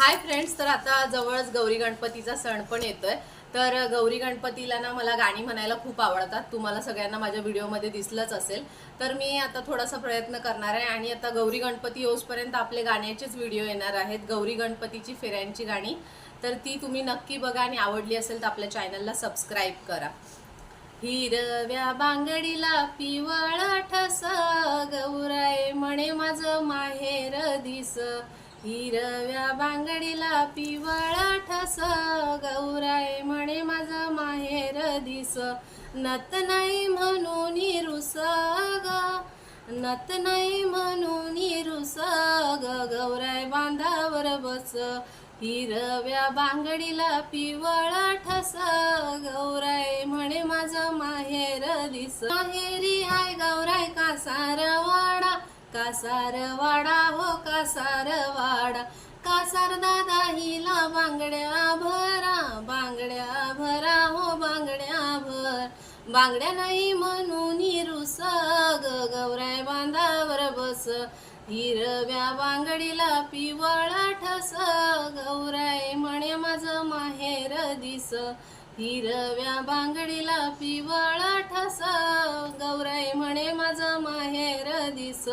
Hi friends, तर आता जवळच गौरी गणपतीचा सण पण येतोय। तर गौरी गणपतीला ना मला गाणी म्हणायला खूप आवडतात। तुम्हाला सगळ्यांना माझ्या व्हिडिओमध्ये दिसलंच असेल। तर मी आता थोडासा प्रयत्न करणार आहे आणि आता गौरी गणपती येऊसपर्यंत आपले गाण्याचेच व्हिडिओ येणार आहेत, गौरी गणपतीची फेऱ्यांची गाणी। तर ती तुम्ही नक्की बघा आणि आवडली असेल तर आपल्या चॅनलला सबस्क्राईब करा। हिरव्या बांगडीला पिवळा ठस, गौराई म्हणे माझं माहेर दिस। हिरव्या बांगडीला पिवळा ठस, गौराई म्हणे माझं माहेर दिस। नत नाही म्हणून रुस ग, नत नाही म्हणून रुस ग, गौराई बांधावर बस। हिरव्या बांगडीला पिवळा ठस, गौराई म्हणे माझं माहेर दिस। माहेरी हाय गौराई कासारवाडा, कासारवाडा हो कासारवाडा। कासार दादा हिला बांगड्या भरा, बांगड्या भरा हो बांगड्या भर। बांगड्या नाही म्हणून रुस ग, गौराई बांधावर बस। हिरव्या बांगडीला पिवळा ठस, गौराई म्हणे माझं माहेर दिस। हिरव्या बांगडीला पिवळा ठस, गौराई म्हणे माझं माहेर दिस।